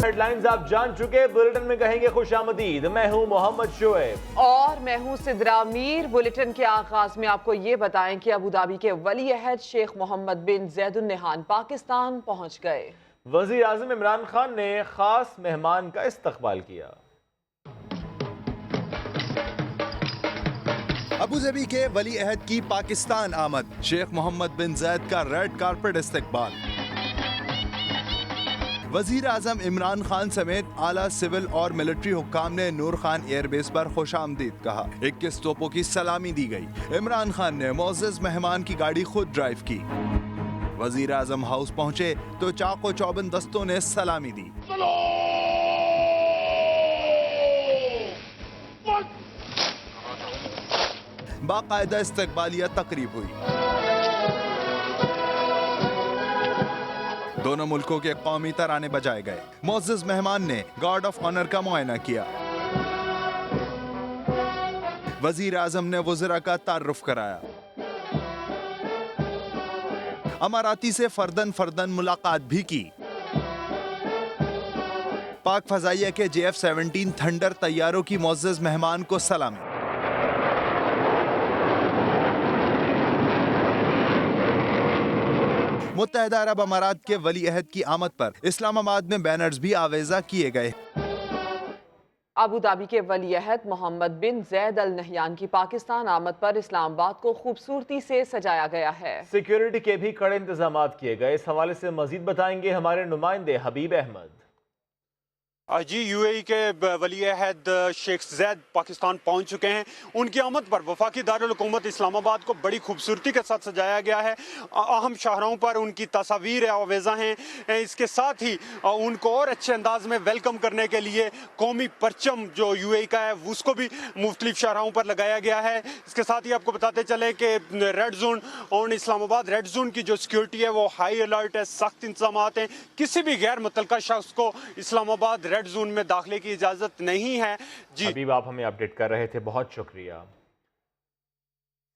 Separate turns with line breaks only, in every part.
Head lines آپ جان چکے، bulletin میں کہیں گے خوش آمدید۔ میں ہوں محمد شعیب
اور میں ہوں سدرا میر۔ بلیٹن کے آغاز میں آپ کو یہ بتائیں کہ ابوظہبی کے ولی عہد شیخ محمد بن زید النہیان پاکستان پہنچ گئے۔
وزیر اعظم عمران خان نے خاص مہمان کا استقبال کیا۔
ابوظہبی کے ولی عہد کی پاکستان آمد، شیخ محمد بن زید کا ریڈ کارپٹ استقبال۔ وزیر اعظم عمران خان سمیت اعلیٰ سول اور ملٹری حکام نے نور خان ایئر بیس پر خوش آمدید کہا۔ 21 توپوں کی سلامی دی گئی۔ عمران خان نے معزز مہمان کی گاڑی خود ڈرائیو کی۔ وزیر اعظم ہاؤس پہنچے تو چاق و چوبند دستوں نے سلامی دی۔ باقاعدہ استقبالیہ تقریب ہوئی۔ دونوں ملکوں کے قومی ترانے بجائے گئے۔ معزز مہمان نے گارڈ آف آنر کا معائنہ کیا۔ وزیر اعظم نے وزراء کا تعارف کرایا۔ اماراتی سے فردن ملاقات بھی کی۔ پاک فضائیہ کے JF-17 تھنڈر طیاروں کی معزز مہمان کو سلامی۔ متحدہ عرب امارات کے ولی عہد کی آمد پر اسلام آباد میں بینرز بھی آویزہ کیے گئے۔
ابوظہبی کے ولی عہد محمد بن زید النہیان کی پاکستان آمد پر اسلام آباد کو خوبصورتی سے سجایا گیا ہے۔
سیکیورٹی کے بھی کڑے انتظامات کیے گئے۔ اس حوالے سے مزید بتائیں گے ہمارے نمائندے حبیب احمد۔
جی UAE کے ولی عہد شیخ زید پاکستان پہنچ چکے ہیں۔ ان کی آمد پر وفاقی دارالحکومت اسلام آباد کو بڑی خوبصورتی کے ساتھ سجایا گیا ہے۔ اہم شاہراہوں پر ان کی تصاویر آویزہ ہیں۔ اس کے ساتھ ہی ان کو اور اچھے انداز میں ویلکم کرنے کے لیے قومی پرچم جو UAE کا ہے اس کو بھی مختلف شاہراہوں پر لگایا گیا ہے۔ اس کے ساتھ ہی آپ کو بتاتے چلیں کہ ریڈ زون اور اسلام آباد ریڈ زون کی جو سیکیورٹی ہے وہ ہائی الرٹ ہے، سخت انتظامات ہیں۔ کسی بھی غیر متعلقہ شخص کو اسلام آباد ریڈ زون میں داخلے کی اجازت نہیں ہے۔ جی
حبیب آپ ہمیں اپڈیٹ کر رہے تھے، بہت شکریہ۔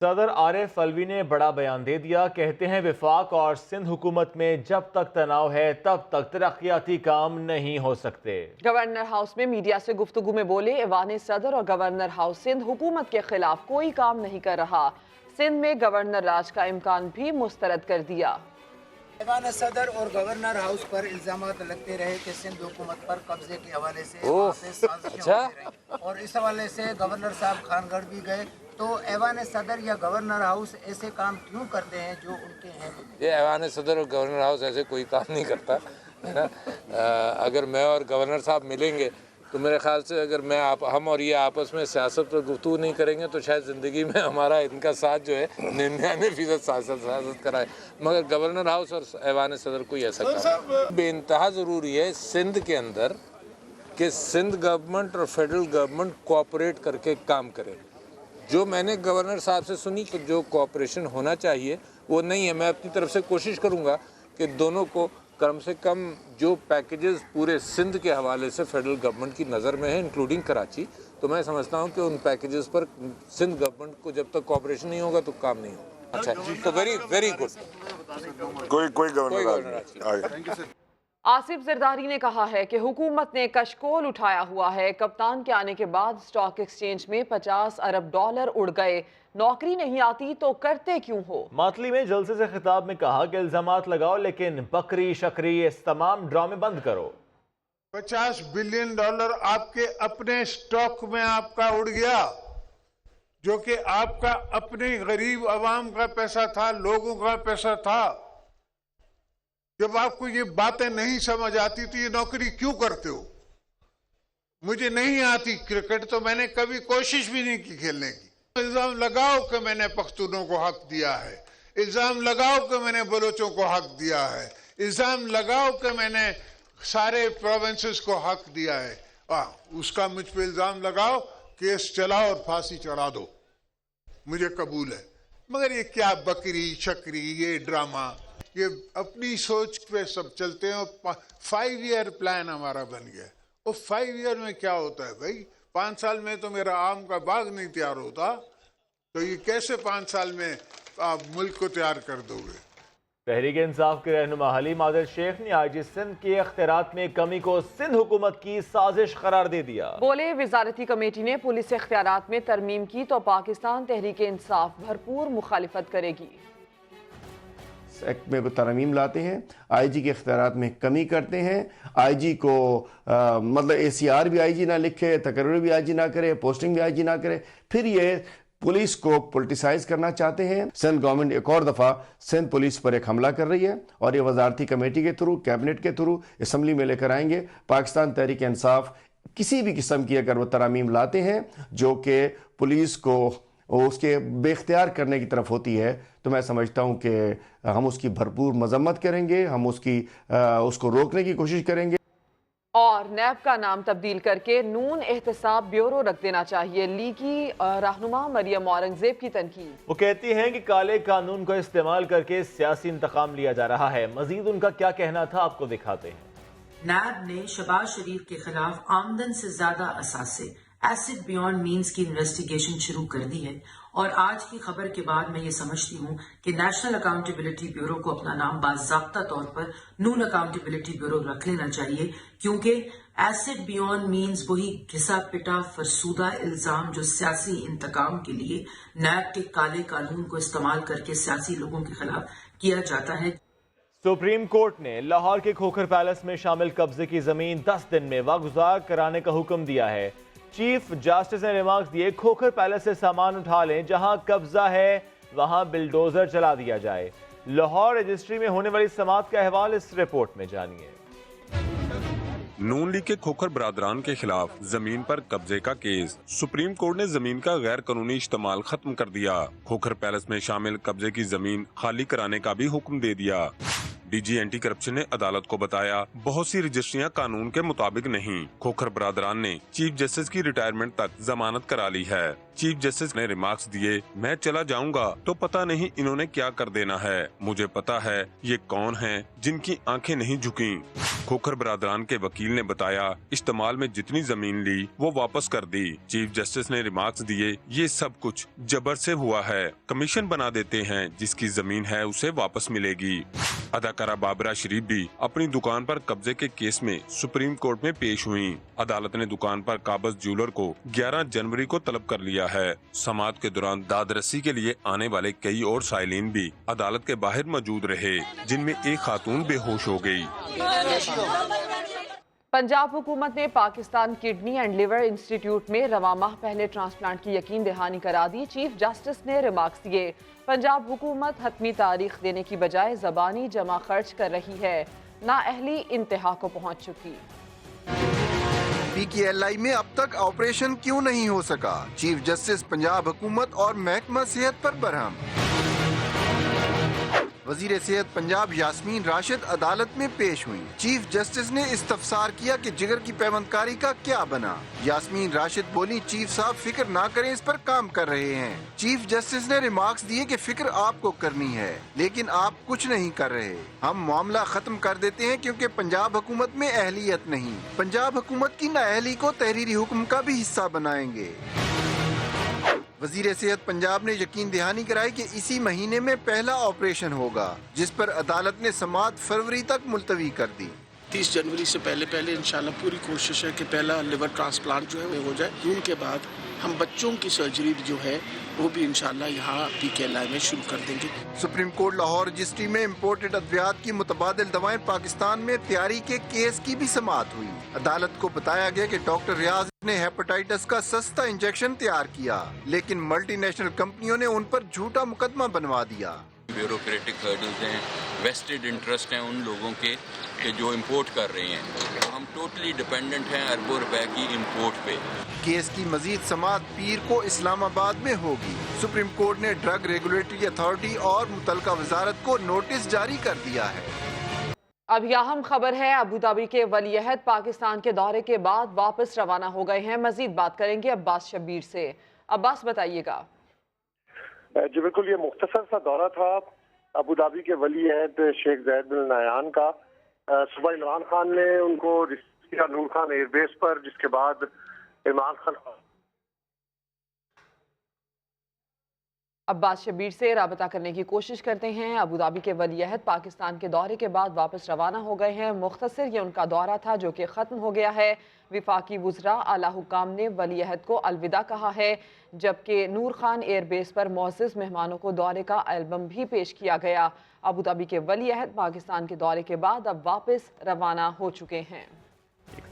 صدر عارف الوی نے بڑا بیان دے دیا، کہتے ہیں وفاق اور سندھ حکومت میں جب تک تناؤ ہے تب تک ترقیاتی کام نہیں ہو سکتے۔
گورنر ہاؤس میں میڈیا سے گفتگو میں بولے ایوان صدر اور گورنر ہاؤس سندھ حکومت کے خلاف کوئی کام نہیں کر رہا، سندھ میں گورنر راج کا امکان بھی مسترد کر دیا۔
ایوان صدر اور گورنر ہاؤس پر الزامات لگتے رہے کہ سندھ حکومت پر قبضے کے حوالے سے سازشیں ہوتی رہیں، اور اس حوالے سے گورنر صاحب خان گڑھ بھی گئے۔ تو ایوان صدر یا گورنر ہاؤس ایسے کام کیوں کرتے ہیں جو ان کے ہیں؟
یہ ایوان صدر اور گورنر ہاؤس ایسے کوئی کام نہیں کرتا ہے نا۔ اگر میں اور گورنر صاحب ملیں گے تو میرے خیال سے اگر ہم اور یہ آپس میں سیاست پر گفتگو نہیں کریں گے تو شاید زندگی میں ہمارا ان کا ساتھ جو ہے 99% سیاست کرائے، مگر گورنر ہاؤس اور ایوان صدر کوئی ایسا کام بے انتہا ضروری ہے سندھ کے اندر کہ سندھ گورنمنٹ اور فیڈرل گورنمنٹ کوآپریٹ کر کے کام کرے۔ جو میں نے گورنر صاحب سے سنی کہ جو کوآپریشن ہونا چاہیے وہ نہیں ہے۔ میں اپنی طرف سے کوشش کروں گا کہ دونوں کو کم سے کم جو پیکیجز پورے سندھ کے حوالے سے فیڈرل گورنمنٹ کی نظر میں ہے انکلوڈنگ کراچی، تو میں سمجھتا ہوں کہ ان پیکیجز پر سندھ گورنمنٹ کو جب تک کوآپریشن نہیں ہوگا تو کام نہیں ہوگا۔ اچھا تو ویری گڈ۔
کوئی گورنر
آصف زرداری نے کہا ہے کہ حکومت نے کشکول اٹھایا ہوا ہے، کپتان کے آنے کے بعد اسٹاک ایکسچینج میں $50 ارب اڑ گئے، نوکری نہیں آتی تو کرتے کیوں ہو؟
ماتلی میں جلسے سے خطاب میں کہا کہ الزامات لگاؤ لیکن بکری شکری اس تمام ڈرامے بند کرو۔
$50 بلین آپ کے اپنے سٹاک میں آپ کا اڑ گیا، جو کہ آپ کا اپنے غریب عوام کا پیسہ تھا، لوگوں کا پیسہ تھا۔ جب آپ کو یہ باتیں نہیں سمجھ آتی تو یہ نوکری کیوں کرتے ہو؟ مجھے نہیں آتی کرکٹ تو میں نے کبھی کوشش بھی نہیں کی کھیلنے کی۔ الزام لگاؤ کہ میں نے پختونوں کو حق دیا ہے، الزام لگاؤ کہ میں نے بلوچوں کو حق دیا ہے، الزام لگاؤ کہ میں نے سارے پروونسز کو حق دیا ہے، اس کا مجھ پہ الزام لگاؤ، کیس چلاؤ اور پھانسی چڑھا دو، مجھے قبول ہے۔ مگر یہ کیا بکری شکری یہ ڈرامہ، یہ اپنی سوچ پہ سب چلتے ہیں۔ 5 ایئر پلان ہمارا بن گیا، اور 5 ایئر میں کیا ہوتا ہے بھائی؟ 5 سال میں تو میرا آم کا باغ نہیں تیار ہوتا، تو یہ کیسے 5 سال میں آپ ملک کو تیار کر دو گے؟
تحریک انصاف کے رہنما حلیم عادل شیخ نے آئی جی سندھ کے اختیارات میں کمی کو سندھ حکومت کی سازش قرار دے دیا۔
بولے وزارتی کمیٹی نے پولیس اختیارات میں ترمیم کی تو پاکستان تحریک انصاف بھرپور مخالفت کرے گی۔
ایکٹ میں ترمیم لاتے ہیں، آئی جی کے اختیارات میں کمی کرتے ہیں، آئی جی کو مطلب اے سی آر بھی آئی جی نہ لکھے، تقرر بھی آئی جی نہ کرے، پوسٹنگ بھی آئی جی نہ کرے، پھر یہ پولیس کو پولیٹیسائز کرنا چاہتے ہیں۔ سندھ گورنمنٹ ایک اور دفعہ سندھ پولیس پر ایک حملہ کر رہی ہے اور یہ وزارتی کمیٹی کے تھرو، کیبنٹ کے تھرو اسمبلی میں لے کر آئیں گے۔ پاکستان تحریک انصاف کسی بھی قسم کی اگر وہ ترامیم لاتے ہیں جو کہ پولیس کو اس کے بے اختیار کرنے کی طرف ہوتی ہے تو میں سمجھتا ہوں کہ ہم اس کی بھرپور مذمت کریں گے، ہم اس کو روکنے کی کوشش کریں گے۔
اور نیب کا نام تبدیل کر کے نون احتساب بیورو رکھ دینا چاہیے، لیگی رہنما مریم اورنگزیب کی تنقید۔
وہ کہتی ہیں کہ کالے قانون کو استعمال کر کے سیاسی انتقام لیا جا رہا ہے۔ مزید ان کا کیا کہنا تھا آپ کو دکھاتے ہیں۔
نیب نے شہباز شریف کے خلاف آمدن سے زیادہ اثاثے ایسڈ بیونڈ مینز کی انویسٹیگیشن شروع کر دی ہے، اور آج کی خبر کے بعد میں یہ سمجھتی ہوں کہ نیشنل اکاؤنٹیبلٹی بیورو کو اپنا نام باضابطہ طور پر نون اکاؤنٹیبلٹی بیورو رکھ لینا چاہیے، کیونکہ ایسڈ بیونڈ مینز وہی گھسا پٹا فرسودہ الزام جو سیاسی انتقام کے لیے نیب کے کالے قانون کو استعمال کر کے سیاسی لوگوں کے خلاف کیا جاتا ہے۔
سپریم کورٹ نے لاہور کے کھوکھر پیلس میں شامل قبضے کی زمین 10 دن میں واگزار کرانے کا حکم دیا ہے۔ چیف جسٹس نے ریمارکس دیے، کھوکھر پیلس سے سامان اٹھا لیں، جہاں قبضہ ہے وہاں بلڈوزر چلا دیا جائے۔ لاہور رجسٹری میں ہونے والی سماعت کا احوال اس رپورٹ میں جانیے۔
نون لیگ کے کھوکھر برادران کے خلاف زمین پر قبضے کا کیس، سپریم کورٹ نے زمین کا غیر قانونی استعمال ختم کر دیا۔ کھوکھر پیلس میں شامل قبضے کی زمین خالی کرانے کا بھی حکم دے دیا۔ ڈی جی اینٹی کرپشن نے عدالت کو بتایا بہت سی رجسٹریاں قانون کے مطابق نہیں۔ کھوکھر برادران نے چیف جسٹس کی ریٹائرمنٹ تک ضمانت کرا لی ہے۔ چیف جسٹس نے ریمارکس دیے، میں چلا جاؤں گا تو پتہ نہیں انہوں نے کیا کر دینا ہے، مجھے پتا ہے یہ کون ہیں جن کی آنکھیں نہیں جھکیں۔ کھوکھر برادران کے وکیل نے بتایا استعمال میں جتنی زمین لی وہ واپس کر دی۔ چیف جسٹس نے ریمارکس دیے، یہ سب کچھ جبر سے ہوا ہے، کمیشن بنا دیتے ہیں، جس کی زمین ہے اسے واپس ملے گی۔ اداکارہ بابرہ شریف بھی اپنی دکان پر قبضے کے کیس میں سپریم کورٹ میں پیش ہوئیں۔ عدالت نے دکان پر قابض جیولر کو 11 جنوری کو طلب کر لیا ہے۔ سماعت کے دوران داد رسی کے لیے آنے والے کئی اور سائلین بھی عدالت کے باہر موجود رہے، جن میں ایک خاتون بے ہوش ہو گئی۔
پنجاب حکومت نے Pakistan kidney and liver institute میں رواں ماہ پہلے ٹرانسپلانٹ کی یقین دہانی کرا دی۔ چیف جسٹس نے ریمارکس دیے، پنجاب حکومت حتمی تاریخ دینے کی بجائے زبانی جمع خرچ کر رہی ہے، نااہلی انتہا کو پہنچ چکی۔
پی کی ایل آئی میں اب تک آپریشن کیوں نہیں ہو سکا؟ چیف جسٹس پنجاب حکومت اور محکمہ صحت پر برہم۔ وزیر صحت پنجاب یاسمین راشد عدالت میں پیش ہوئی۔ چیف جسٹس نے استفسار کیا کہ جگر کی پیوند کاری کا کیا بنا۔ یاسمین راشد بولی، چیف صاحب فکر نہ کریں، اس پر کام کر رہے ہیں۔ چیف جسٹس نے ریمارکس دیے کہ فکر آپ کو کرنی ہے لیکن آپ کچھ نہیں کر رہے، ہم معاملہ ختم کر دیتے ہیں کیونکہ پنجاب حکومت میں اہلیت نہیں۔ پنجاب حکومت کی نااہلی کو تحریری حکم کا بھی حصہ بنائیں گے۔ وزیر صحت پنجاب نے یقین دہانی کرائی کہ اسی مہینے میں پہلا آپریشن ہوگا، جس پر عدالت نے سماعت فروری تک ملتوی کر دی۔
30 جنوری سے پہلے انشاءاللہ پوری کوشش ہے کہ پہلا لیور ٹرانسپلانٹ جو ہے وہ ہو جائے۔ جون کے بعد ہم بچوں کی سرجری جو ہے وہ بھی انشاءاللہ یہاں پی کے ایل آئی میں شروع کر دیں گے۔
سپریم کورٹ لاہور رجسٹری میں امپورٹڈ ادویات کی متبادل دوائیں پاکستان میں تیاری کے کیس کی بھی سماعت ہوئی۔ عدالت کو بتایا گیا کہ ڈاکٹر ریاض نے ہیپاٹائٹس کا سستا انجیکشن تیار کیا لیکن ملٹی نیشنل کمپنیوں نے ان پر جھوٹا مقدمہ بنوا دیا۔
بیوروکریٹک ہرڈلز ہیں، ویسٹڈ انٹرسٹ ہیں ان لوگوں کے کہ جو امپورٹ کر رہے ہیں، ہم ٹوٹلی ڈیپینڈنٹ ہیں اربوں روپے کی امپورٹ پہ۔
کیس کی مزید سماعت پیر کو اسلام آباد میں ہوگی۔ سپریم کورٹ نے ڈرگ ریگولیٹری اتھارٹی اور متعلقہ وزارت کو نوٹس جاری کر دیا ہے۔
اب یہ اہم خبر ہے، ابوظہبی کے ولی عہد پاکستان کے دورے کے بعد واپس روانہ ہو گئے ہیں۔ مزید بات کریں گے عباس شبیر سے۔ عباس بتائیے گا۔
جی بالکل، یہ مختصر سا دورہ تھا ابوظہبی کے ولی عہد شیخ زید بن نہیان کا۔ صبح عمران خان نے ان کو رسیو کیا نور خان ایئر بیس پر، جس کے بعد عمران خان
अब्बास शबीर से राबता करने की कोशिश करते हैं। अबू धाबी के वली अहद पाकिस्तान के दौरे के बाद वापस रवाना हो गए हैं। मुख्तसर ये उनका दौरा था जो कि ख़त्म हो गया है। विफाकी वुज़रा आला हुक्काम ने वली अहद को अलविदा कहा है, जबकि नूर खान एयरबेस पर मोअज़्ज़ज़ मेहमानों को दौरे का एल्बम भी पेश किया गया। अबू धाबी के वली अहद पाकिस्तान के दौरे के बाद अब वापस रवाना हो चुके हैं।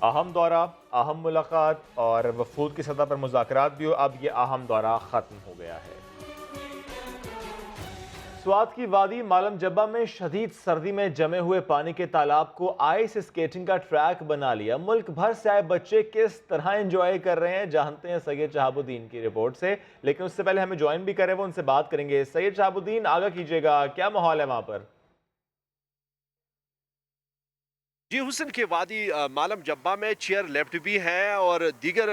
अहम दौरा, अहम मुलाकात और वफूद की सतह पर मुज़ाकरात भी हो, अब ये अहम दौरा ख़त्म हो गया है। स्वात की वादी मालम जब्बा में शदीद सर्दी में जमे हुए पानी के तालाब को आइस स्केटिंग का ट्रैक बना लिया। मुल्क भर से आए बच्चे किस तरह एंजॉय कर रहे हैं, जानते हैं सैयद शहाबुद्दीन की रिपोर्ट से। लेकिन उससे पहले हमें ज्वाइन भी करें, वो उनसे बात करेंगे। सैयद शहाबुद्दीन, आगाह कीजिएगा, क्या माहौल है वहाँ पर?
जी हुसन के वादी मालम जब्बा में चेयर लिफ्ट भी हैं और दीगर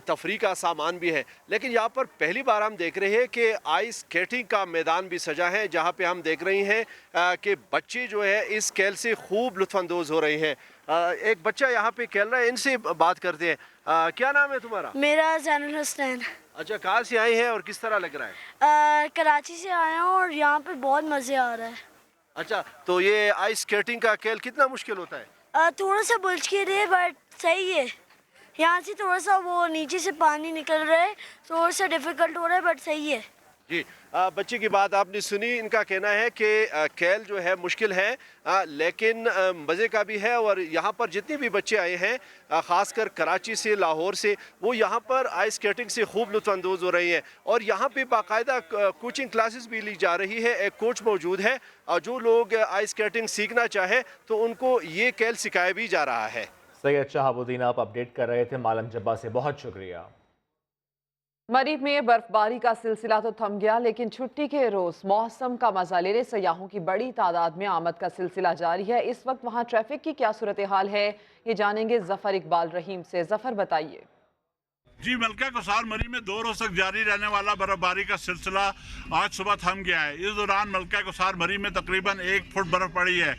तफरी का सामान भी है, लेकिन यहाँ पर पहली बार हम देख रहे हैं कि आइस स्केटिंग का मैदान भी सजा है, जहाँ पे हम देख रहे हैं कि बच्चे जो है इस खेल से खूब लुत्फानंदोज हो रहे हैं। एक बच्चा यहाँ पे खेल रहा है, इनसे बात करते हैं। क्या नाम है तुम्हारा?
मेरा जैनुल हुसैन।
अच्छा, कहाँ से आए हैं और किस तरह लग रहा है?
कराची से आए हैं और यहाँ पे बहुत मज़े आ रहा है।
अच्छा, तो ये आइस स्केटिंग का खेल कितना मुश्किल होता है?
थोड़ा सा मुश्किल है बट सही है। यहाँ से थोड़ा सा वो नीचे से पानी निकल रहा है, थोड़ा सा डिफ़िकल्ट हो रहा है बट सही है।
जी, बच्चे की बात आपने सुनी। इनका कहना है कि खेल जो है मुश्किल है लेकिन मज़े का भी है। और यहाँ पर जितने भी बच्चे आए हैं ख़ासकर कराची से, लाहौर से, वो यहाँ पर आइस स्केटिंग से खूब लुत्फ़अंदोज़ हो रही हैं। और यहाँ पे बाकायदा कोचिंग क्लासेस भी ली जा रही है, एक कोच मौजूद है और जो लोग आइस स्केटिंग सीखना चाहे तो उनको ये खेल सिखाया भी जा रहा है।
सैयद शहाबुद्दीन आप अपडेट कर रहे थे मालम जब्बा से, बहुत शुक्रिया।
मरीब में बर्फबारी का सिलसिला तो थम गया, लेकिन छुट्टी के रोज मौसम का मजा लेने सयाहों की बड़ी तादाद में आमद का सिलसिला जारी है। इस वक्त वहां ट्रैफिक की क्या सूरत हाल है, ये जानेंगे जफर इकबाल रहीम से। जफर बताइए।
जी, मलका कोसार मरी में 2 रोज तक जारी रहने वाला बर्फबारी का सिलसिला आज सुबह थम गया है। इस दौरान मलका कोसार मरी में तकरीबन 1 फुट बर्फ पड़ी है।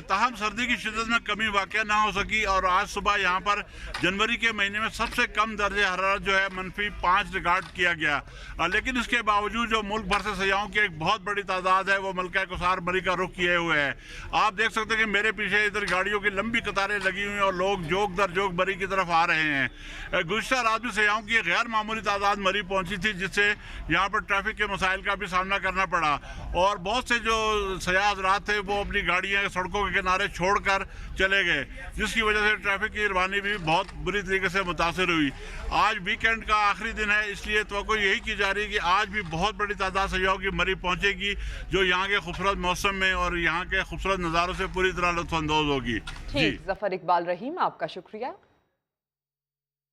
ताहम सर्दी की शिद्दत में कमी वाक़या ना हो सकी और आज सुबह यहाँ पर जनवरी के महीने में सबसे कम दर्जे हरारत जो है -5 रिकॉर्ड किया गया। लेकिन इसके बावजूद जो मुल्क भर से सयाहों की एक बहुत बड़ी तादाद है वो मलका कोसार मरी का रुख किए हुए है। आप देख सकते हैं कि मेरे पीछे इधर गाड़ियों की लंबी कतारें लगी हुई हैं और लोग जोक दर जोक मरी की तरफ आ रहे हैं। गुज़िश्ता रात सयाहों की गैर मामूली तादाद मरी पहुंची थी, जिससे यहाँ पर ट्रैफिक के मसाइल का भी सामना करना पड़ा और बहुत से जो सयाह हज़रात थे वो अपनी गाड़ियाँ सड़कों के किनारे छोड़कर चले गए, जिसकी वजह से ट्रैफिक की रवानी भी बहुत बुरी तरीके से मुतासर हुई। आज वीकेंड का आखिरी दिन है, इसलिए तो यही की जा रही है कि आज भी बहुत बड़ी तादाद सयाहों की मरी पहुँचेगी जो यहाँ के खूबसूरत मौसम में और यहाँ के खूबसूरत नज़ारों से पूरी तरह लुत्फ़अंदोज़ होगी।
ठीक, जफर इकबाल रहीम आपका शुक्रिया।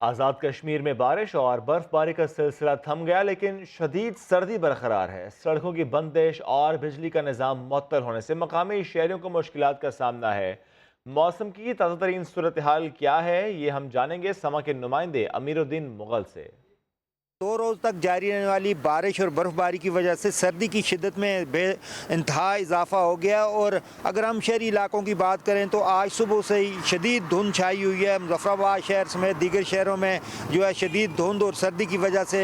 आज़ाद कश्मीर में बारिश और बर्फबारी का सिलसिला थम गया, लेकिन शदीद सर्दी बरकरार है। सड़कों की बंदिश और बिजली का निज़ाम मुअत्तल होने से मकामी शहरियों को मुश्किलात का सामना है। मौसम की ताज़ा तरीन सूरत हाल क्या है, ये हम जानेंगे समा के नुमाइंदे अमीरुद्दीन मुगल से।
2 रोज़ तक जारी रहने वाली बारिश और बर्फ़बारी की वजह से सर्दी की शिद्दत में बेइंतहा इजाफा हो गया। और अगर हम शहरी इलाकों की बात करें तो आज सुबह से ही शदीद धुंध छाई हुई है। मुज़फ़्फ़राबाद शहर समेत दीगर शहरों में जो है शदीद धुंध और सर्दी की वजह से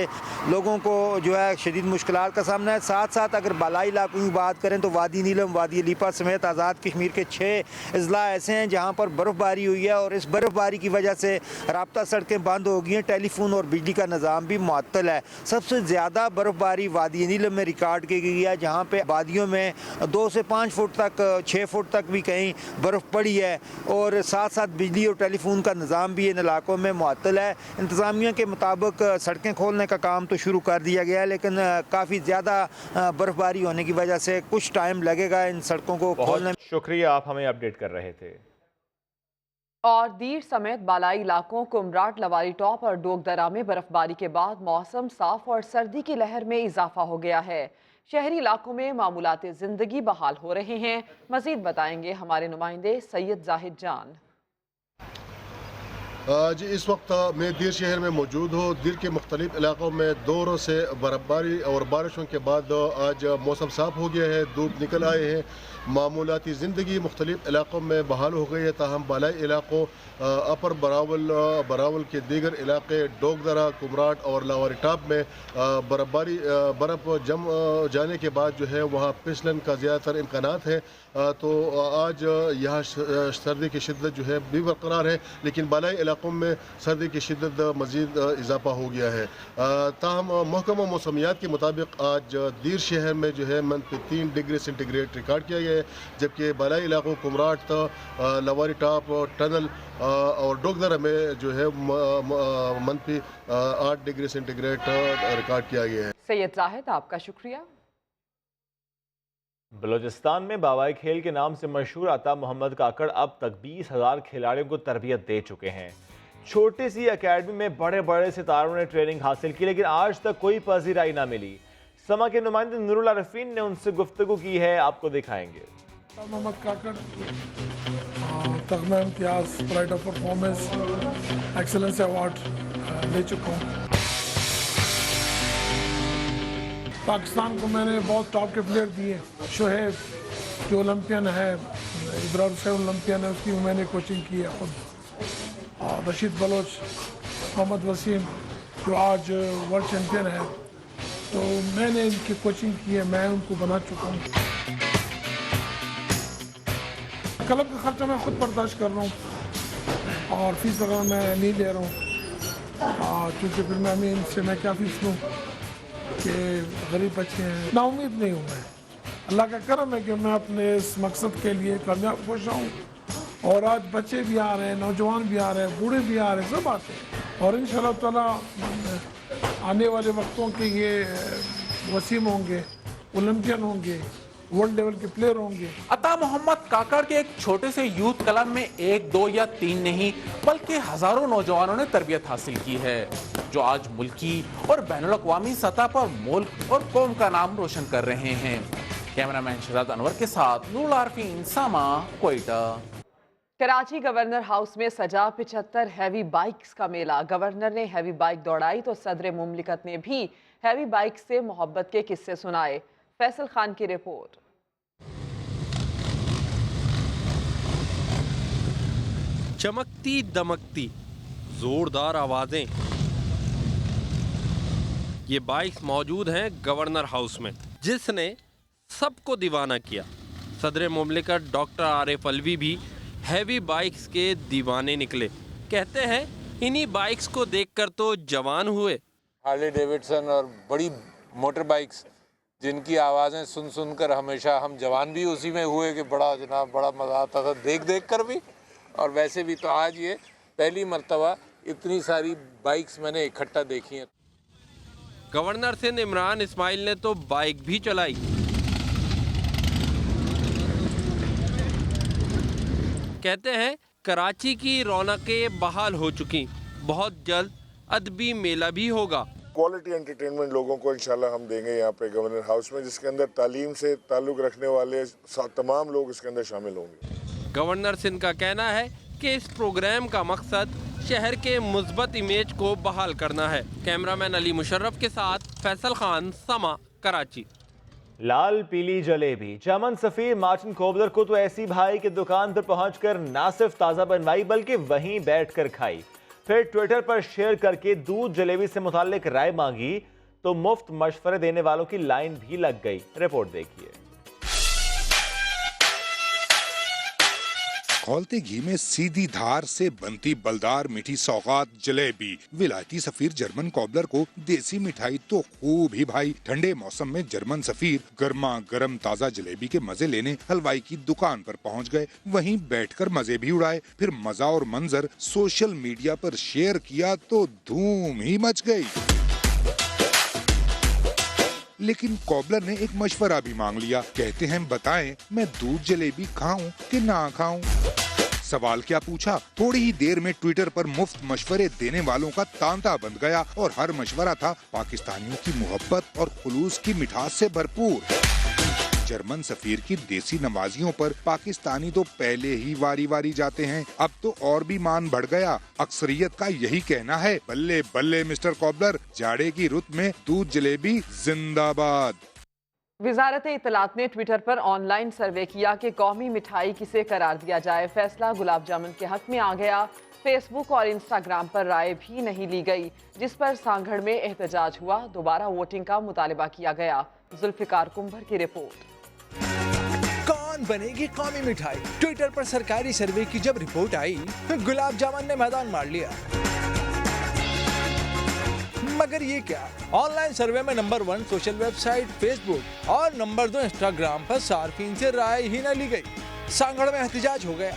लोगों को जो है शदीद मुश्किलात का सामना है। साथ साथ अगर बालाई इलाकों की बात करें तो वादी नीलम, वादी अलीपा समेत आज़ाद कश्मीर के 6 अजला ऐसे हैं जहाँ पर बर्फ़बारी हुई है और इस बर्फ़बारी की वजह से राब्ता सड़कें बंद हो गई हैं, टेलीफोन और बिजली का निज़ाम भी मुअत्तल है। सबसे ज़्यादा बर्फबारी वादी नीलम में रिकॉर्ड की गई है, जहाँ पे वादियों में 2 से 5 फुट तक, 6 फुट तक भी कहीं बर्फ़ पड़ी है और साथ साथ बिजली और टेलीफोन का निज़ाम भी इन इलाकों में मुअत्तल है। इंतज़ामिया के मुताबिक सड़कें खोलने का काम तो शुरू कर दिया गया है, लेकिन काफ़ी ज़्यादा बर्फबारी होने की वजह से कुछ टाइम लगेगा इन सड़कों को खोलने में।
शुक्रिया, आप हमें अपडेट कर रहे थे।
और दीर समेत बालाई इलाकों कुमराट, लवारी टॉप और डोगदरा में बर्फबारी के बाद मौसम साफ और सर्दी की लहर में इजाफा हो गया है। शहरी इलाकों में मामूलात जिंदगी बहाल हो रहे हैं। मजीद बताएंगे हमारे नुमाइंदे सैयद जाहिद जान।
جی اس وقت میں دیر شہر میں موجود ہوں. دیر کے مختلف علاقوں میں 2 روز سے برفباری اور بارشوں کے بعد آج موسم صاف ہو گیا ہے, دھوپ نکل آئے ہیں. معمولاتی زندگی مختلف علاقوں میں بحال ہو گئی ہے, تاہم بالائی علاقوں اپر براول کے دیگر علاقے ڈوگ درہ, کمراٹ اور لاواری ٹاپ میں برف جم جانے کے بعد جو ہے وہاں پھسلن کا زیادہ تر امکانات ہیں. تو آج یہاں سردی کی شدت جو ہے بھی برقرار ہے, لیکن بالائی علاقوں میں سردی کی شدت مزید اضافہ ہو گیا ہے. تاہم محکمہ موسمیات کے مطابق آج دیر شہر میں جو ہے -3 ڈگری سینٹی گریڈ ریکارڈ کیا گیا ہے, جبکہ بالائی علاقوں کمراٹ, لاواری ٹاپ, ٹنل اور ڈوگدرہ میں جو ہے -8 ڈگری سینٹی گریڈ ریکارڈ کیا گیا ہے.
سید زاہد آپ کا شکریہ.
بلوچستان میں باوائی کھیل کے نام سے مشہور عطا محمد کاکڑ اب تک 20,000 کھلاڑیوں کو تربیت دے چکے ہیں. چھوٹی سی اکیڈمی میں بڑے بڑے ستاروں نے ٹریننگ حاصل کی, لیکن آج تک کوئی پذیرائی نہ ملی. سما کے نمائندے نور اللہ رفین نے ان سے گفتگو کی ہے, آپ کو دکھائیں گے.
محمد کاکڑ تغمہ امتیاز pride of performance excellence award لے چکا ہوں. پاکستان کو میں نے بہت ٹاپ کے پلیئر دیے. شعیب جو اولمپئن ہے, ابرار حسین اولمپئن ہے, اس کی میں نے کوچنگ کی ہے خود. رشید بلوچ, محمد وسیم جو آج ورلڈ چیمپئن ہے, تو میں نے ان کی کوچنگ کی ہے, میں ان کو بنا چکا ہوں. کلب کا خرچہ میں خود برداشت کر رہا ہوں اور فیس وغیرہ میں نہیں لے رہا ہوں, کیونکہ پھر میں ان سے میں کیا فیس لوں کہ غریب بچے ہیں. نا امید نہیں ہوں میں. اللہ کا کرم ہے کہ میں اپنے اس مقصد کے لیے کامیاب ہو جاؤں, اور آج بچے بھی آ رہے ہیں, نوجوان بھی آ رہے ہیں, بوڑھے بھی آ رہے ہیں, سب آتے ہیں. اور انشاءاللہ تعالیٰ آنے والے وقتوں کے یہ وسیم ہوں گے, اولمپئن ہوں گے, ورلڈ لیول کے پلیئر ہوں گے.
عطا محمد کاکڑ کے ایک چھوٹے سے یوتھ کلب میں 1, 2 یا 3 نہیں بلکہ ہزاروں نوجوانوں نے تربیت حاصل کی ہے, جو آج ملکی اور بین الاقوامی سطح پر ملک اور قوم کا نام روشن کر رہے ہیں. کیمرامین شہزاد انور کے ساتھ نور العارفین, ساما, کوئٹہ.
کراچی گورنر ہاؤس میں سجا 75 ہیوی بائکس کا میلہ. گورنر نے ہیوی بائک دوڑائی تو صدر مملکت نے بھی ہیوی بائک سے محبت کے قصے سنائے. فیصل خان کی رپورٹ.
چمکتی دمکتی زوردار آوازیں, یہ بائکس موجود ہیں گورنر ہاؤس میں, جس نے سب کو دیوانہ کیا. صدر مملکت ڈاکٹر عارف علوی بھی ہیوی بائکس کے دیوانے نکلے. کہتے ہیں انہی بائکس کو دیکھ کر تو جوان ہوئے.
ہارلی ڈیوڈسن اور بڑی موٹر بائکس جن کی آوازیں سن سن کر ہمیشہ ہم جوان بھی اسی میں ہوئے کہ بڑا جناب بڑا مزہ آتا تھا دیکھ کر بھی, اور ویسے بھی. تو آج یہ پہلی مرتبہ اتنی ساری بائکس میں نے اکٹھا دیکھی ہیں.
گورنر سندھ عمران اسماعیل نے تو بائک بھی چلائی. کہتے ہیں کراچی کی رونقیں بحال ہو چکی, بہت جلد ادبی میلہ بھی ہوگا.
کوالٹی انٹرٹینمنٹ لوگوں کو انشاءاللہ ہم دیں گے یہاں پہ گورنر ہاؤس میں, جس کے اندر تعلیم سے تعلق رکھنے والے تمام لوگ اس کے اندر شامل ہوں گے.
گورنر سندھ کا کہنا ہے کہ اس پروگرام کا مقصد شہر کے مثبت امیج کو بحال کرنا ہے. کیمرامین علی مشرف کے ساتھ فیصل خان, سما, کراچی.
لال پیلی جلیبی. چمن سفیر مارٹن کوبلر کو تو ایسی بھائی کے دکان پر پہنچ کر نہ صرف تازہ بنوائی بلکہ وہیں بیٹھ کر کھائی. پھر ٹویٹر پر شیئر کر کے دودھ جلیبی سے متعلق رائے مانگی تو مفت مشورے دینے والوں کی لائن بھی لگ گئی. رپورٹ دیکھیے.
کھولتے گھی میں سیدھی دھار سے بنتی بلدار میٹھی سوغات جلیبی. ولایتی سفیر جرمن کوبلر کو دیسی مٹھائی تو خوب ہی بھائی. ٹھنڈے موسم میں جرمن سفیر گرما گرم تازہ جلیبی کے مزے لینے حلوائی کی دکان پر پہنچ گئے. وہیں بیٹھ کر مزے بھی اڑائے. پھر مزہ اور منظر سوشل میڈیا پر شیئر کیا تو دھوم ہی مچ گئی. لیکن کوبلر نے ایک مشورہ بھی مانگ لیا. کہتے ہیں بتائیں میں دودھ جلیبی کھاؤں کہ نہ کھاؤں. سوال کیا پوچھا, تھوڑی ہی دیر میں ٹویٹر پر مفت مشورے دینے والوں کا تانتا بند گیا اور ہر مشورہ تھا پاکستانیوں کی محبت اور خلوص کی مٹھاس سے بھرپور. जर्मन सफीर की देसी नवाजियों पर पाकिस्तानी तो पहले ही वारी वारी जाते हैं, अब तो और भी मान बढ़ गया। अक्सरियत का यही कहना है, बल्ले बल्ले मिस्टर कॉबलर, जाड़े की रुत में दूध जलेबी जिंदाबाद।
वजारत इत्तलात ने ट्विटर पर ऑनलाइन सर्वे किया कि कौमी मिठाई किसे करार दिया जाए। फैसला गुलाब जामुन के हक में आ गया। फेसबुक और इंस्टाग्राम पर राय भी नहीं ली गई, जिस पर सांगड़ में एहतजाज हुआ। दोबारा वोटिंग का मुतालबा किया गया। जुल्फिकार कुंभर की रिपोर्ट।
कौन बनेगी कौमी मिठाई? ट्विटर पर सरकारी सर्वे की जब रिपोर्ट आई, गुलाब जामुन ने मैदान मार लिया। मगर ये क्या, ऑनलाइन सर्वे में नंबर 1 सोशल वेबसाइट फेसबुक और नंबर 2 इंस्टाग्राम पर सार्फिन से राय ही न ली गई। सांगड़ में एहतजाज हो गया।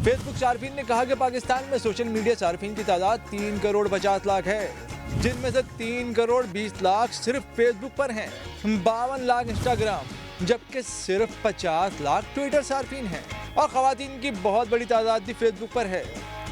फेसबुक सार्फिन ने कहा कि पाकिस्तान में सोशल मीडिया सार्फिन की तादाद 3 करोड़ 50 लाख है, जिनमें से 3 करोड़ 20 लाख सिर्फ फेसबुक पर हैं, 52 लाख इंस्टाग्राम, जबकि सिर्फ 50 लाख ट्विटर सार्फिन हैं और खवातीन की बहुत बड़ी तादाद भी फेसबुक पर है।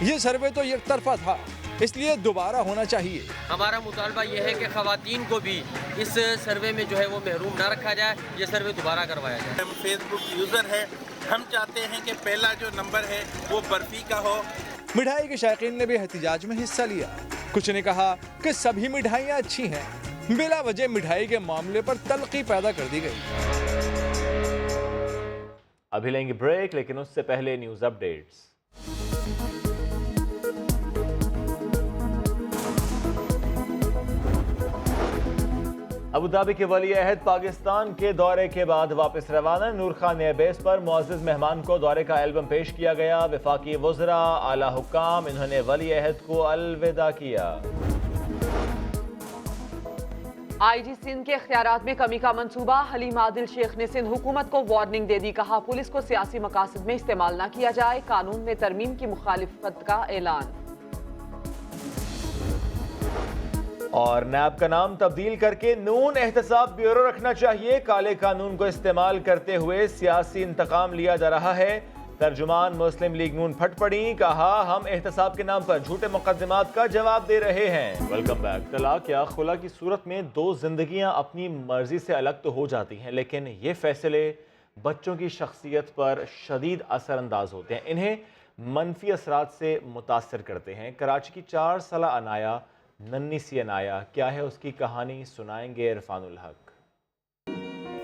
ये सर्वे तो एक तरफा था, इसलिए दोबारा होना चाहिए।
हमारा मुतालबा ये है कि खवातीन को भी इस सर्वे में जो है वो महरूम ना रखा जाए, ये सर्वे दोबारा करवाया जाए।
हम फेसबुक यूज़र है, हम चाहते हैं कि पहला जो नंबर है वो बर्फी का हो।
मिठाई के शायकीन ने भी एहतजाज में हिस्सा लिया। कुछ ने कहा कि सभी मिठाइयाँ अच्छी हैं, बिला वजह मिठाई के मामले पर तल्खी पैदा कर दी गई।
अभी लेंगे ब्रेक, लेकिन उससे पहले न्यूज़ अपडेट्स। अबू धाबी के वली अहद पाकिस्तान के दौरे के बाद वापस रवाना। नूर खान एयरबेस पर मुअज़्ज़ज़ मेहमान को दौरे का एल्बम पेश किया गया। वफाकी वज़रा, आला हुक्काम, इन्होंने वली अहद को अलविदा किया।
आईजी सिंध के इख्तियारात में कमी का मंसूबा। हलीम आदिल शेख ने सिंध हुकूमत को वार्निंग दे दी। कहा, पुलिस को सियासी मकासद में इस्तेमाल न किया जाए। कानून में तरमीम की मुखालिफत का ऐलान।
और नैब का नाम तब्दील करके नून एहतसाब ब्यूरो रखना चाहिए। काले कानून को इस्तेमाल करते हुए सियासी इंतकाम लिया जा रहा है। तर्जुमान मुस्लिम लीग नून फट पड़ी। कहा, हम एहतसाब के नाम पर झूठे मुकदमात का जवाब दे रहे हैं। Welcome back. तलाक या खुला की सूरत में दो जिंदगियां अपनी मर्जी से अलग तो हो जाती हैं, लेकिन ये फैसले बच्चों की शख्सियत पर शदीद असरअंदाज होते हैं, इन्हें मनफी असरात से मुतासर करते हैं। कराची की 4 साल अनाया, नन्ही सी अनाया, क्या है उसकी कहानी, सुनाएंगे इरफानुल हक।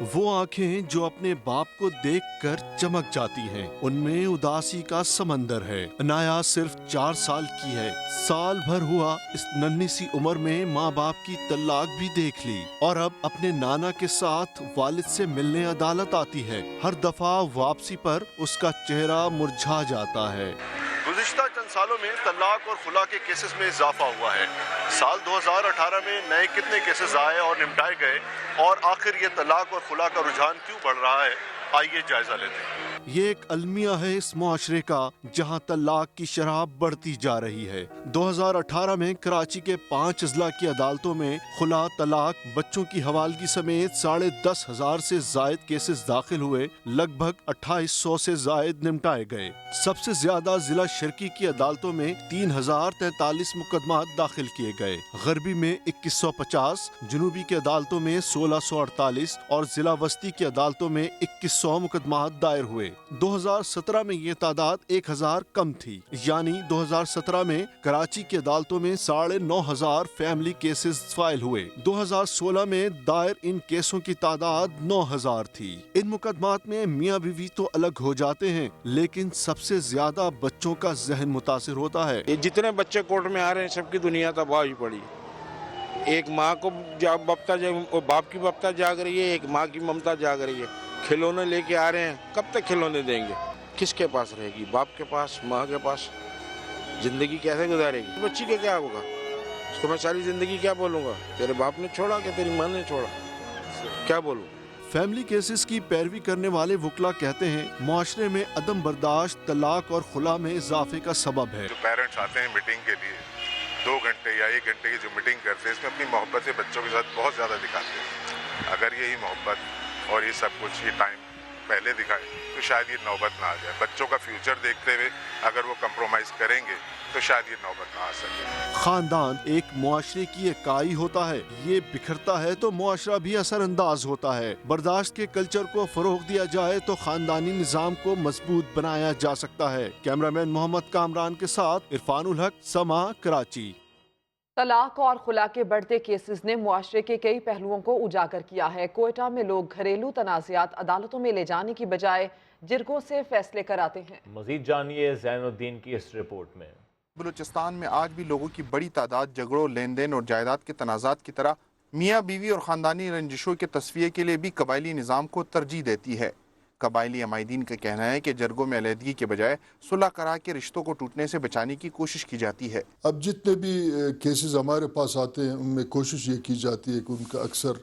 वो आंखें जो अपने बाप को देखकर चमक जाती हैं, उनमें उदासी का समंदर है। अनाया सिर्फ 4 साल की है। साल भर हुआ इस नन्ही सी उम्र में माँ बाप की तलाक भी देख ली और अब अपने नाना के साथ वालिद से मिलने अदालत आती है। हर दफा वापसी पर उसका चेहरा मुरझा जाता है।
गुज़िश्ता चंद सालों में तलाक और खुला के केसेस में इजाफा हुआ है। साल 2018 में नए कितने केसेस आए और निपटाए गए, और आखिर ये तलाक और खुला का रुझान क्यों बढ़ रहा है, आइए जायजा लेते हैं।
ये एक अलमिया है इस मुआशरे का, जहाँ तलाक की शरह बढ़ती जा रही है। 2018 में कराची के 5 अजला की अदालतों में खुला, तलाक, बच्चों की हवालगी समेत 10,500 से जायद केसेस दाखिल हुए। लगभग 2800 से जायद निपटाए गए। सबसे ज्यादा जिला शर्की की अदालतों में 3043 मुकदमात दाखिल किए गए। गरबी में 2150, जनूबी की अदालतों में 1648 और जिला वस्ती की अदालतों में 2100 मुकदमात दायर हुए। 2017 में ये तादाद 1000 कम थी, यानी 2017 में कराची की अदालतों में 9,500 फैमिली केसेस फाइल हुए। 2016 में दायर इन केसों की तादाद 9,000 थी। इन मुकदमात में मियाँ बीवी तो अलग हो जाते हैं, लेकिन सबसे ज्यादा बच्चों का जहन मुतासिर होता है।
ये जितने बच्चे कोर्ट में आ रहे हैं, सबकी दुनिया तबाह ही पड़ी। एक माँ को बाप की ममता जाग रही है, एक माँ की ममता जाग रही है। खिलौने लेके आ रहे हैं, कब तक खिलौने देंगे? किसके पास रहेगी? बाप के पास, माँ के पास? जिंदगी कैसे गुजारेगी? बच्ची का क्या होगा? उसको मैं सारी जिंदगी क्या बोलूँगा? तेरे बाप ने छोड़ा कि तेरी माँ ने छोड़ा? क्या बोलूँ?
फैमिली केसेस की पैरवी करने वाले वकला कहते हैं, मुआशरे में अदम बर्दाश्त तलाक और खुला में इजाफे का सबब है।
जो पेरेंट्स आते हैं मीटिंग के लिए, 2 घंटे या 1 घंटे की जो मीटिंग करते हैं, इसमें अपनी मोहब्बत से बच्चों के साथ बहुत ज़्यादा दिखाते हैं। अगर यही मोहब्बत और ये सब कुछ, ये टाइम पहले दिखाए तो शायद ये नौबत ना आ जाए। बच्चों का फ्यूचर देखते हुए अगर वो कंप्रोमाइज़ करेंगे तो शायद ये नौबत ना आ सके।
खानदान एक मुआशरे की इकाई होता है, ये बिखरता है तो मुआशरा भी असरअंदाज होता है। बर्दाश्त के कल्चर को फरोग दिया जाए तो खानदानी निज़ाम को मजबूत बनाया जा सकता है। कैमरामैन मोहम्मद कामरान के साथ इरफान उल हक, समा, कराची।
तलाक और खुला के बढ़ते केसेस ने मुआशरे के कई पहलुओं को उजागर किया है। कोयटा में लोग घरेलू तनाज़ात अदालतों में ले जाने की बजाय जिरगों से फैसले कराते हैं।
मजीद जानिए ज़ैनुद्दीन की इस रिपोर्ट में।
बलूचिस्तान में आज भी लोगों की बड़ी तादाद झगड़ों, लेन देन और जायदाद के तनाज़ात की तरह मियाँ बीवी और ख़ानदानी रंजिशों के तस्फिये के लिए भी कबायली निज़ाम को तरजीह देती है। कबायली अमायदीन का कहना है कि जरगों में अलहदगी के बजाय सुलह करा के रिश्तों को टूटने से बचाने की कोशिश की जाती है।
अब जितने भी केसेस हमारे पास आते हैं उनमें कोशिश ये की जाती है कि उनका अक्सर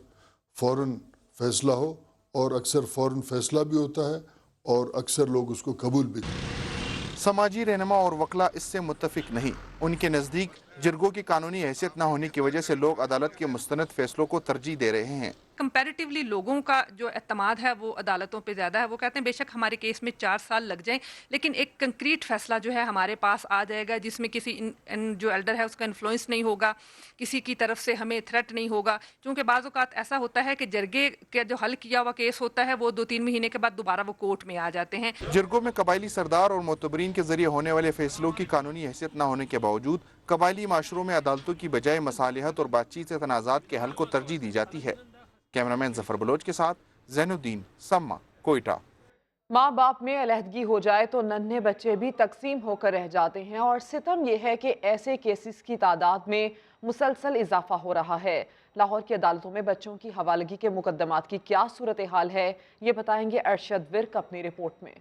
फ़ौरन फैसला हो, और अक्सर फ़ौरन फैसला भी होता है और अक्सर लोग उसको कबूल भी करते हैं।
समाजी रहनुमा और वकला इससे मुत्तफिक नहीं। उनके नज़दीक जिरगों की कानूनी हैसियत न होने की वजह से लोग अदालत के मुस्तनद फैसलों को तरजीह दे रहे हैं।
कंपैरेटिवली लोगों का जो एतमाद है वो अदालतों पे ज़्यादा है। वो कहते हैं बेशक हमारे केस में 4 साल लग जाएं, लेकिन एक कंक्रीट फैसला जो है हमारे पास आ जाएगा जिसमें किसी जो एल्डर है उसका इन्फ्लुएंस नहीं होगा, किसी की तरफ से हमें थ्रेट नहीं होगा। क्योंकि बाज़ औक़ात ऐसा होता है कि जरगे का जो हल किया हुआ केस होता है वो 2-3 महीने के बाद दोबारा वो कोर्ट में आ जाते हैं।
जिरगों में कबायली सरदार और मोतबरीन के जरिए होने वाले फैसलों की कानूनी हैसियत न होने के बावजूद कबायली माशरों में अदालतों की बजाय मसालिहत और बातचीत से तनाज़ात के हल को तरजीह दी जाती है। कैमरामैन जफर बलोच के साथ ज़ैनुद्दीन, सम्मा, कोयटा।
माँ बाप में अलहदगी हो जाए तो नन्हे बच्चे भी तकसीम होकर रह जाते हैं और सितम यह है कि ऐसे केसेस की तादाद में मुसलसल इजाफा हो रहा है। लाहौर की अदालतों में बच्चों की हवालगी के मुकदमात की क्या सूरत हाल है, ये बताएंगे अरशद विर्क अपनी रिपोर्ट में।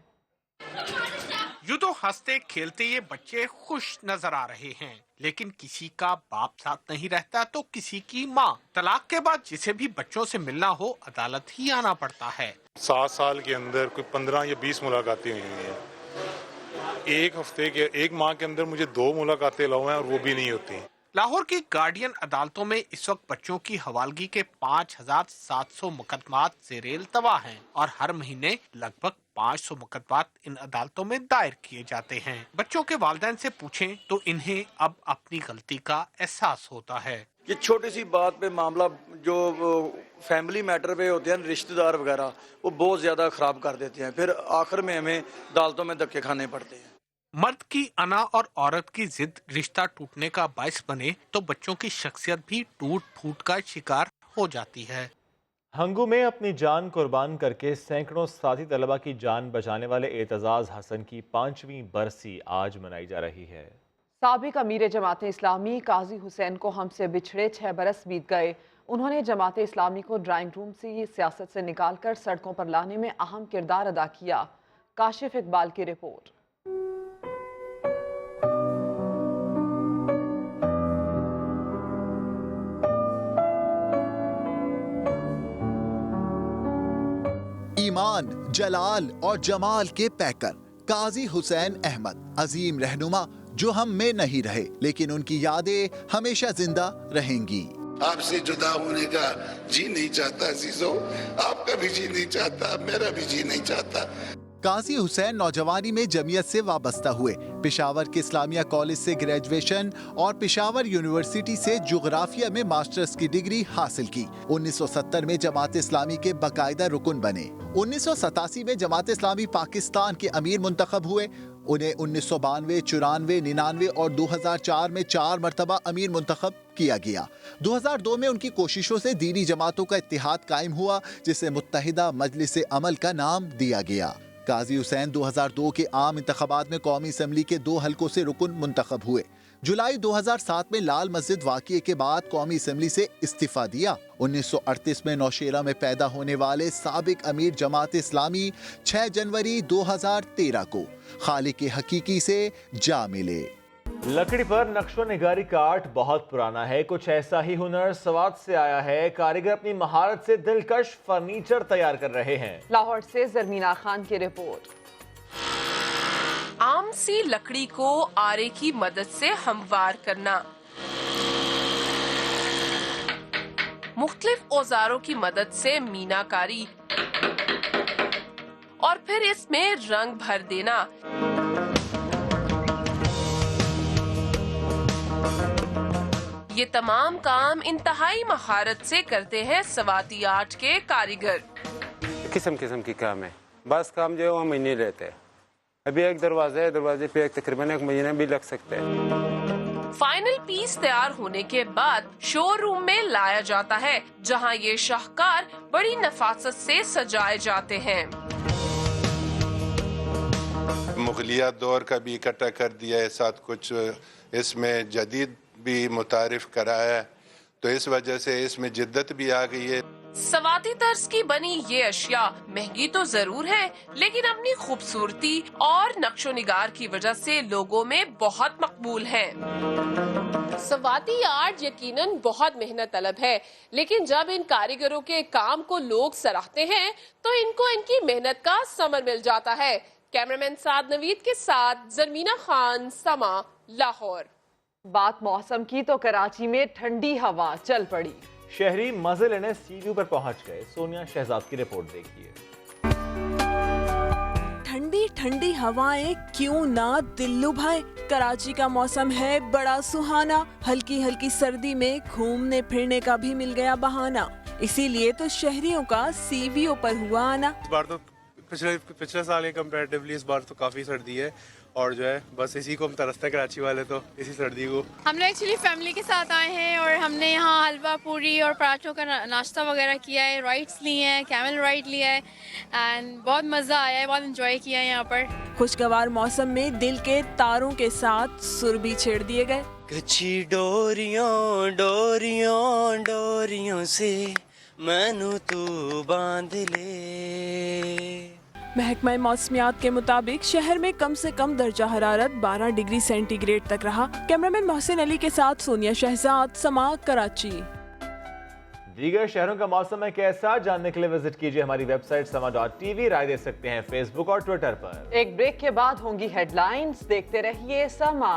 यूं तो हंसते खेलते ये बच्चे खुश नजर आ रहे हैं, लेकिन किसी का बाप साथ नहीं रहता तो किसी की माँ। तलाक के बाद जिसे भी बच्चों से मिलना हो अदालत ही आना पड़ता है।
7 साल के अंदर कोई 15 या 20 मुलाकातें हुई हैं। एक हफ्ते के एक माह के अंदर मुझे 2 मुलाकातें अलाउ हैं और वो भी नहीं होती।
लाहौर की गार्डियन अदालतों में इस वक्त बच्चों की हवालगी के 5700 मुकदमात ज़ेरेल तवा हैं और हर महीने लगभग 500 मुकदमात इन अदालतों में दायर किए जाते हैं। बच्चों के वालिदैन से पूछें तो इन्हें अब अपनी गलती का एहसास होता है।
ये छोटी सी बात पे मामला जो फैमिली मैटर पे होते हैं रिश्तेदार वगैरह, वो बहुत ज्यादा खराब कर देते हैं, फिर आखिर में हमें अदालतों में धक्के खाने पड़ते हैं।
मर्द की अना और औरत की जिद रिश्ता टूटने का बायस बने तो बच्चों की शख्सियत भी टूट फूट का शिकार हो जाती है।
हंगू में अपनी जान कुर्बान करके सैकड़ों साथी तलबा की जान बचाने वाले एतजाज हसन की 5वीं बरसी आज मनाई जा रही है।
साबिक अमीर जमात इस्लामी काजी हुसैन को हमसे बिछड़े 6 बरस बीत गए। उन्होंने जमात इस्लामी को ड्राइंग रूम से सियासत से निकालकर सड़कों पर लाने में अहम किरदार अदा किया। काशिफ इकबाल की रिपोर्ट।
ईमान, जलाल और जमाल के पैकर काजी हुसैन अहमद, अजीम रहनुमा जो हम में नहीं रहे, लेकिन उनकी यादें हमेशा जिंदा रहेंगी।
आपसे जुदा होने का जी नहीं चाहता अजीजों, आपका भी जी नहीं चाहता, मेरा भी जी नहीं चाहता।
काजी हुसैन नौजवानी में जमीयत से वाबस्ता हुए, पेशावर के इस्लामिया कॉलेज से ग्रेजुएशन और पेशावर यूनिवर्सिटी से जोग्राफिया में मास्टर्स की डिग्री हासिल की। 1970 में जमात इस्लामी के बाकायदा रुकन बने। 1987 में जमात इस्लामी पाकिस्तान के अमीर मुंतखब हुए। उन्हें 1992, 94, 99 और 2004 में 4 मरतबा अमीर मुंतखब किया गया। 2002 में उनकी कोशिशों से दीनी जमातों का इत्तेहाद कायम हुआ, जिसे मुत्तहिदा मजलिस अमल का नाम दिया गया। काजी हुसैन 2002 के आम इंतखाबात में कौमी असम्बली के 2 हलकों से रुकन मुंतखब हुए। जुलाई 2007 में लाल मस्जिद वाक़ये के बाद कौमी असम्बली से इस्तीफा दिया। 1938 में नौशेरा में पैदा होने वाले साबिक अमीर जमात इस्लामी 6 जनवरी 2013 को खालिक हकीकी से जा मिले।
लकड़ी पर नक्शो निगारी का आर्ट बहुत पुराना है। कुछ ऐसा ही हुनर सवात से आया है। कारीगर अपनी महारत से दिलकश फर्नीचर तैयार कर रहे हैं।
लाहौर से जरमीना खान की रिपोर्ट।
आम सी लकड़ी को आरे की मदद से हमवार करना, मुख्तलिफ औजारों की मदद से मीनाकारी और फिर इसमें रंग भर देना। ये तमाम काम इंतहाई महारत से करते हैं सवाती आर्ट के कारीगर।
किस्म किस्म की काम है, बस काम जो है वो महीने लेते हैं। अभी एक दरवाजा है, दरवाजे पे तकरीबन 1 महीना भी लग सकता है।
फाइनल पीस तैयार होने के बाद शोरूम में लाया जाता है, जहां ये शाहकार बड़ी नफासत से सजाए जाते हैं।
मुगलिया दौर का भी इकट्ठा कर दिया है, साथ कुछ इसमें जदीद भी मुतारिफ कराया है, तो इस वजह से इसमें जिद्दत भी आ गई है।
सवाती तर्ज की बनी ये अशिया महंगी तो जरूर है, लेकिन अपनी खूबसूरती और नक्शो निगार की वजह से लोगों में बहुत मकबूल है। सवाती आर्ट यकीनन बहुत मेहनत तलब है, लेकिन जब इन कारीगरों के काम को लोग सराहते हैं तो इनको इनकी मेहनत का समर मिल जाता है। कैमरामैन साद नवीद के साथ जरमीना खान, समा, लाहौर।
बात मौसम की तो कराची में ठंडी हवा चल पड़ी।
शहरी मजे लेने सी व्यू पर पहुंच गए। सोनिया शहजाद की रिपोर्ट देखिए।
ठंडी ठंडी हवाएं क्यों ना दिल लुभाए। कराची का मौसम है बड़ा सुहाना, हल्की हल्की सर्दी में घूमने फिरने का भी मिल गया बहाना। इसीलिए तो शहरियों का सी व्यू पर हुआ आना।
इस बार तो पिछले साल के कंपैरेटिवली इस बार तो काफ़ी सर्दी है, और जो है बस इसी को हम तरसते हैं कराची वाले, तो इसी सर्दी को।
हम लोग एक्चुअली फैमिली के साथ आए हैं और हमने यहाँ हलवा पूरी और पराठों का नाश्ता वगैरह किया है, राइड्स लिए हैं, कैमल राइड लिया है एंड बहुत मज़ा आया है, बहुत एंजॉय किया है यहाँ पर।
खुशगवार मौसम में दिल के तारों के साथ सुर भी छेड़ दिए गए।
कच्ची डोरियों डोरियों डोरियों से मैनू तू बांध ले।
महकमा मौसमियात के मुताबिक शहर में कम से कम दर्जा हरारत 12 डिग्री सेंटीग्रेड तक रहा। कैमरामैन मोहसिन अली के साथ सोनिया शहजाद, समा, कराची।
दीगर शहरों का मौसम है कैसा, जानने के लिए विजिट कीजिए हमारी वेबसाइट sama.tv। राय दे सकते हैं फेसबुक और ट्विटर पर।
एक ब्रेक के बाद होंगी हेडलाइंस, देखते रहिए समा।